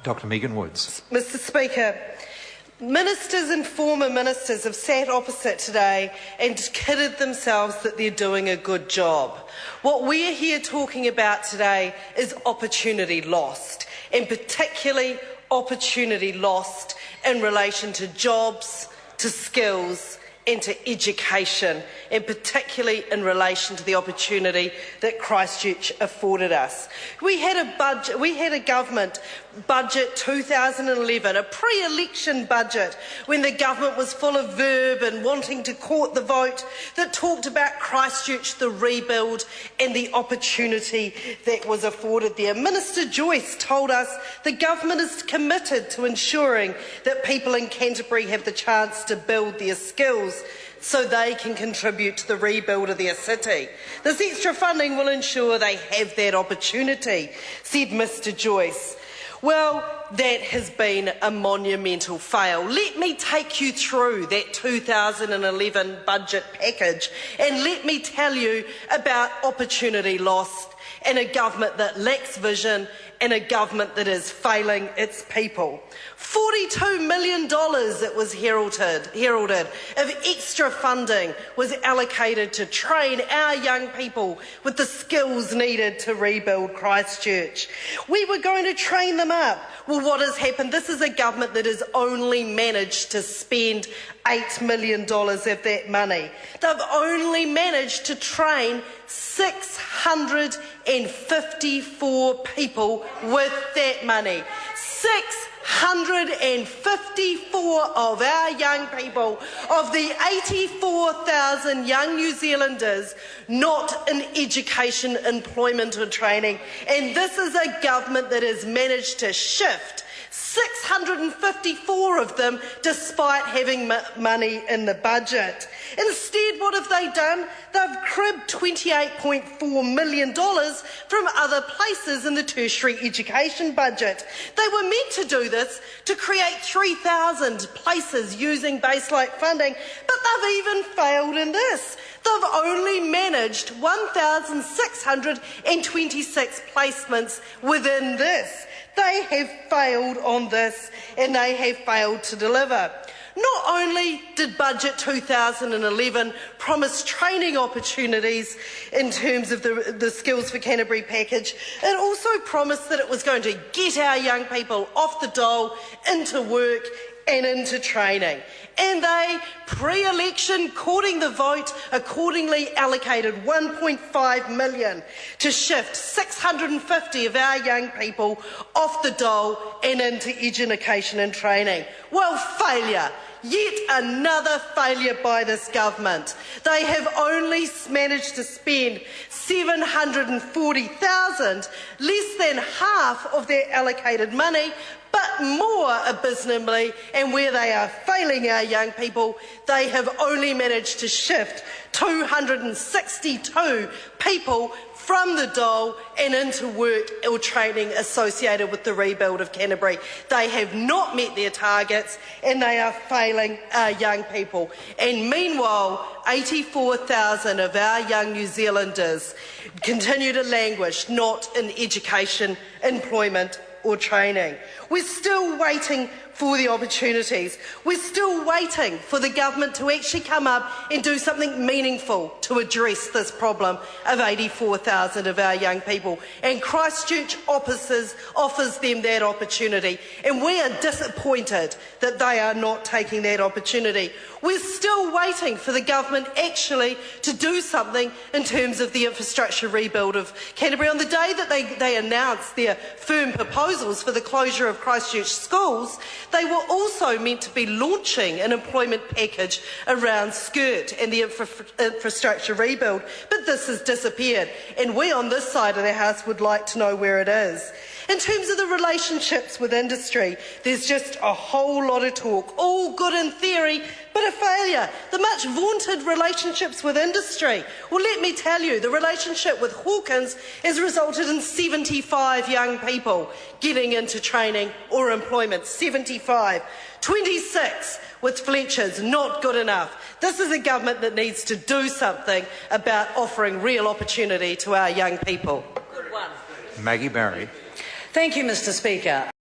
Dr Megan Woods. Mr Speaker, ministers and former ministers have sat opposite today and kidded themselves that they're doing a good job. What we're here talking about today is opportunity lost, and particularly opportunity lost in relation to jobs, to skills and to education, and particularly in relation to the opportunity that Christchurch afforded us. We had a government budget 2011, a pre-election budget, when the government was full of verb and wanting to court the vote, that talked about Christchurch, the rebuild and the opportunity that was afforded there. Minister Joyce told us the government is committed to ensuring that people in Canterbury have the chance to build their skills so they can contribute to the rebuild of their city. This extra funding will ensure they have that opportunity, said Mr Joyce. Well, that has been a monumental fail. Let me take you through that 2011 budget package, and let me tell you about opportunity lost and a government that lacks vision and a government that is failing its people. $42 million it was heralded of extra funding was allocated to train our young people with the skills needed to rebuild Christchurch. We were going to train them up. Well, what has happened? This is a government that has only managed to spend $8 million of that money. They've only managed to train 654 people with that money. 654 of our young people, of the 84,000 young New Zealanders not in education, employment or training. And this is a government that has managed to shift 654 of them despite having money in the budget. Instead, what have they done? They've cribbed $28.4 million from other places in the tertiary education budget. They were meant to do this to create 3,000 places using baseline funding, but they've even failed in this. They've only managed 1,626 placements within this. They have failed on this, and they have failed to deliver. Not only did Budget 2011 promise training opportunities in terms of the Skills for Canterbury package, it also promised that it was going to get our young people off the dole into work and into training. And they, pre-election, courting the vote, accordingly allocated $1.5 million to shift 650 of our young people off the dole and into education and training. Well, failure. Yet another failure by this government. They have only managed to spend $740,000, less than half of their allocated money, but more abysmally, and where they are failing our young people, they have only managed to shift 262 people from the dole and into work or training associated with the rebuild of Canterbury. They have not met their targets and they are failing our young people. And meanwhile, 84,000 of our young New Zealanders continue to languish, not in education, employment or training. We're still waiting for the opportunities. We're still waiting for the government to actually come up and do something meaningful to address this problem of 84,000 of our young people. And Christchurch offers them that opportunity. And we are disappointed that they are not taking that opportunity. We're still waiting for the government actually to do something in terms of the infrastructure rebuild of Canterbury. On the day that they announced their firm proposals for the closure of Christchurch schools, they were also meant to be launching an employment package around Skirt and the infrastructure rebuild, but this has disappeared, and we on this side of the House would like to know where it is. In terms of the relationships with industry, there's just a whole lot of talk, all good in theory, but a failure. The much vaunted relationships with industry. Well, let me tell you, the relationship with Hawkins has resulted in 75 young people getting into training or employment. 75. 26 with Fletcher's, not good enough. This is a government that needs to do something about offering real opportunity to our young people. Maggie Barry. Thank you, Mr Speaker.